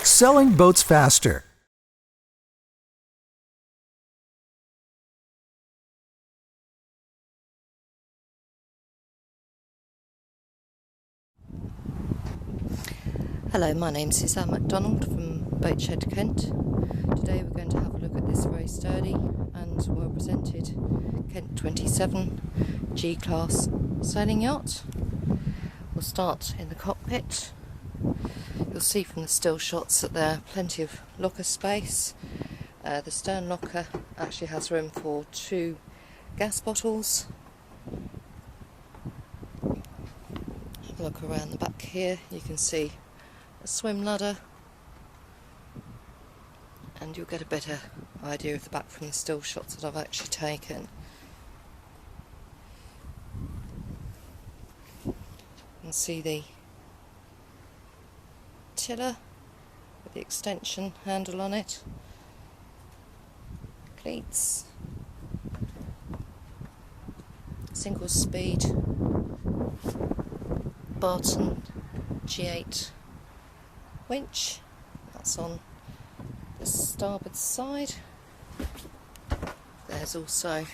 selling boats faster. Hello, my name's Suzanne MacDonald from Boatshed Kent. Today we're going to have a look at this very sturdy and well presented Kent 27 G-class sailing yacht. We'll start in the cockpit. You'll see from the still shots that there are plenty of locker space. The stern locker actually has room for 2 gas bottles. Have a look around the back here. You can see a swim ladder, and you'll get a better idea of the back from the still shots that I've actually taken. You can see the tiller with the extension handle on it, cleats, single speed Barton G8 winch. That's on the starboard side. There's also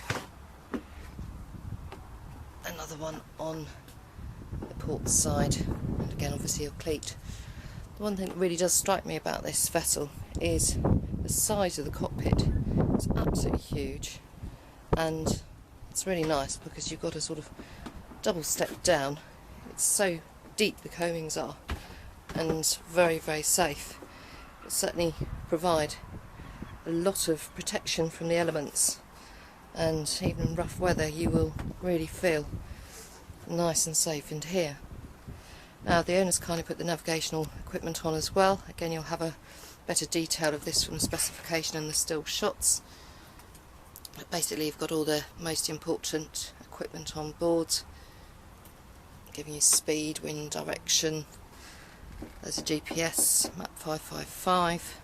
another one on the port side, and again obviously a cleat. The one thing that really does strike me about this vessel is the size of the cockpit. It's absolutely huge, and it's really nice because you've got a sort of double step down. It's so deep, the coamings are, and very, very safe. It certainly provide a lot of protection from the elements, and even in rough weather you will really feel nice and safe in here. Now the owners kindly put the navigational equipment on as well. Again, you'll have a better detail of this from the specification and the still shots. But basically you've got all the most important equipment on board, giving you speed, wind direction. There's a GPS, map 555.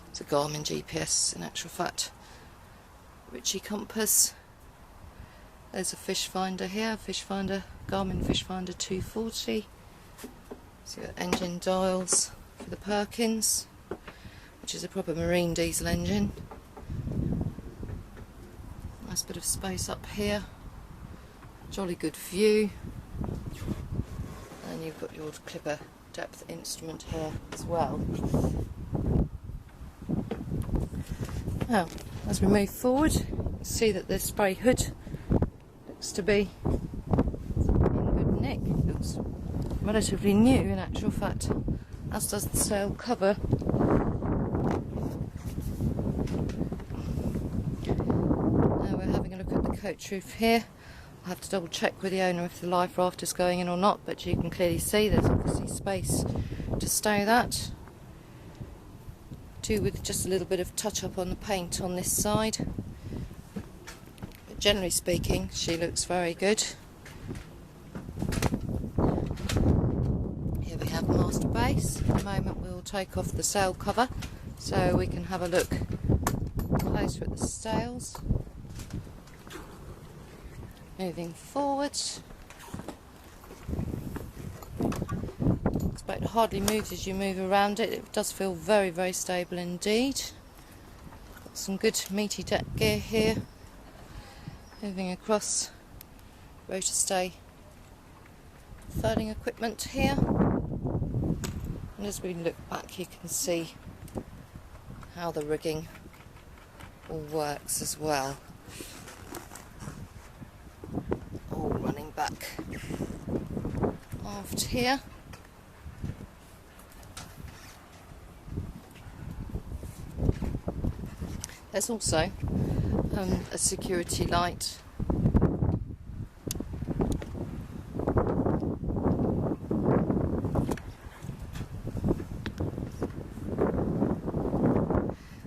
It's a Garmin GPS in actual fact. Ritchie compass. There's a fish finder here, Garmin fish finder 240. So you've got engine dials for the Perkins, which is a proper marine diesel engine. Nice bit of space up here. Jolly good view. And you've got your clipper depth instrument here as well. Now, as we move forward, you can see that the spray hood looks to be in good nick. It looks relatively new in actual fact, as does the sail cover. Now we're having a look at the coach roof here. I'll have to double check with the owner if the life raft is going in or not, but you can clearly see there's obviously space to stow that. Do with just a little bit of touch up on the paint on this side. But generally speaking, she looks very good. Here we have master base. In a moment we'll take off the sail cover so we can have a look closer at the sails. Moving forward. This boat hardly moves as you move around it. It does feel very, very stable indeed. Got some good meaty deck gear here. Moving across, rotor stay furling equipment here. And as we look back you can see how the rigging all works as well. All running back aft here. There's also a security light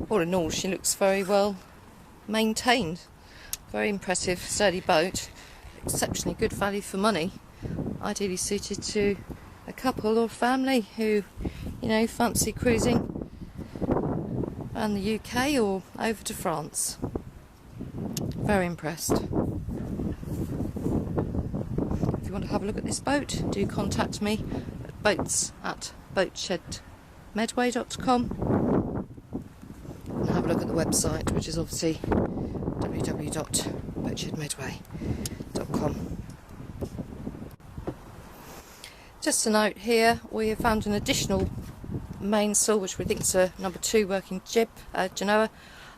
all in all. She looks very well maintained. Very impressive, sturdy boat. Exceptionally good value for money. Ideally suited to a couple or family who, you know, fancy cruising around the UK or over to France. Very impressed. If you want to have a look at this boat, do contact me at boats@boatshed.com. butcheredmedway.com, and have a look at the website, which is obviously www.butcheredmedway.com. Just a note here, we have found an additional mainsail, which we think is a number 2 working jib, Genoa.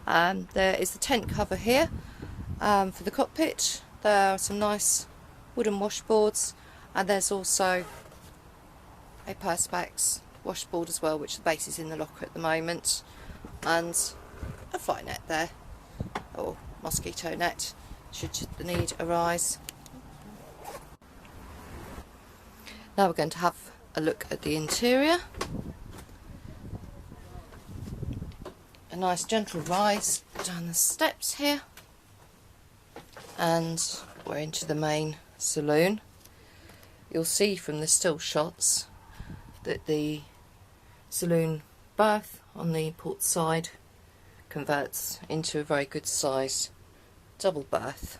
There is the tent cover here for the cockpit. There are some nice wooden washboards, and there's also a perspex washboard as well, which the base is in the locker at the moment, and a fly net there, or mosquito net, should the need arise. Now we're going to have a look at the interior. A nice gentle rise down the steps here, and we're into the main saloon. You'll see from the still shots that the saloon berth on the port side converts into a very good size double berth.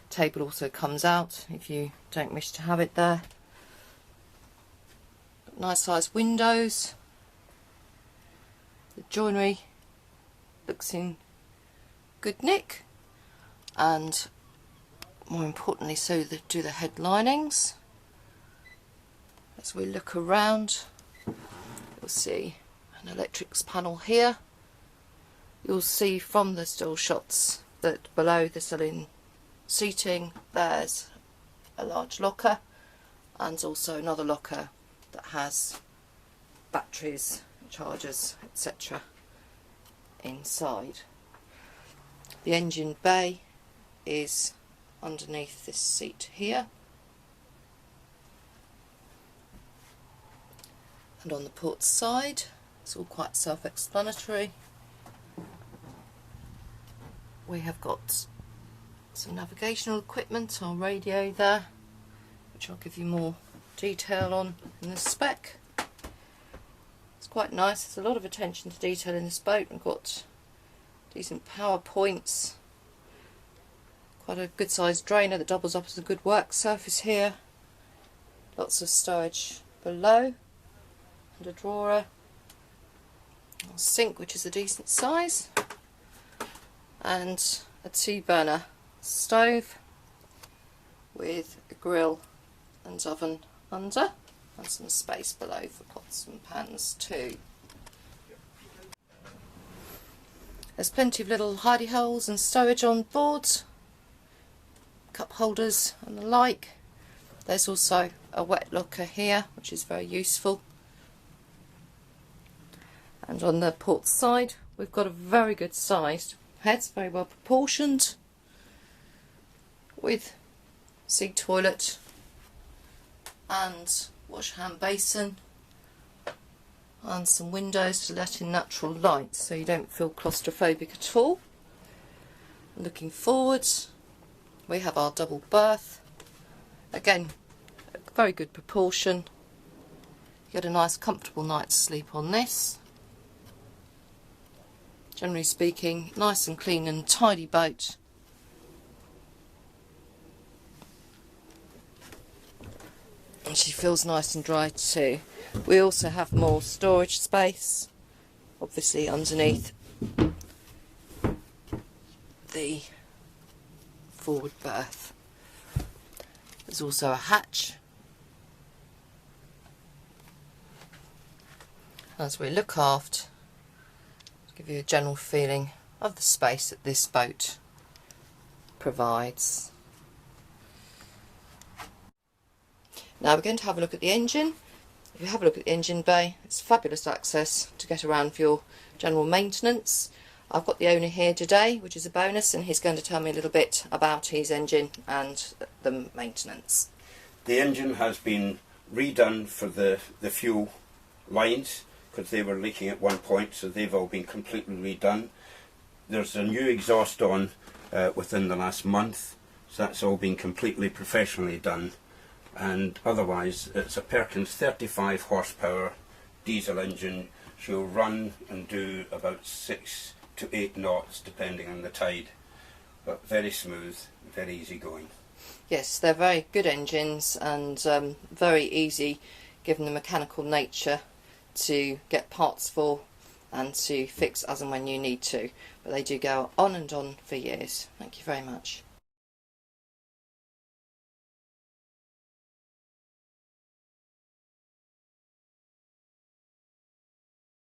Table also comes out if you don't wish to have it there. Nice sized windows. The joinery looks in good nick, and more importantly so do the head linings. As we look around, you'll see an electrics panel here. You'll see from the still shots that below the saloon seating there's a large locker, and also another locker that has batteries, chargers, etc. inside. The engine bay is underneath this seat here, and on the port side it's all quite self-explanatory. We have got some navigational equipment, our radio there, which I'll give you more detail on in the spec. It's quite nice, there's a lot of attention to detail in this boat. We've got decent power points, quite a good sized drainer that doubles up as a good work surface here, lots of stowage below, and a drawer, a sink which is a decent size, and a 2-burner stove with a grill and oven under, and some space below for pots and pans too. There's plenty of little hidey holes and stowage on board, cup holders and the like. There's also a wet locker here, which is very useful. And on the port side we've got a very good sized heads, very well proportioned, with sea toilet and wash hand basin, and some windows to let in natural light so you don't feel claustrophobic at all. Looking forwards, we have our double berth, again a very good proportion. You get a nice comfortable night's sleep on this. Generally speaking, nice and clean and tidy boat. And she feels nice and dry too. We also have more storage space, obviously underneath the forward berth. There's also a hatch. As we look aft, to give you a general feeling of the space that this boat provides. Now we're going to have a look at the engine. If you have a look at the engine bay, it's fabulous access to get around for your general maintenance. I've got the owner here today, which is a bonus, and he's going to tell me a little bit about his engine and the maintenance. The engine has been redone for the fuel lines, because they were leaking at one point, so they've all been completely redone. There's a new exhaust on within the last month, so that's all been completely professionally done. And otherwise it's a Perkins 35 horsepower diesel engine. She'll run and do about 6 to 8 knots depending on the tide, but very smooth, very easy going. Yes, they're very good engines, and very easy given the mechanical nature to get parts for and to fix as and when you need to, but they do go on and on for years. Thank you very much.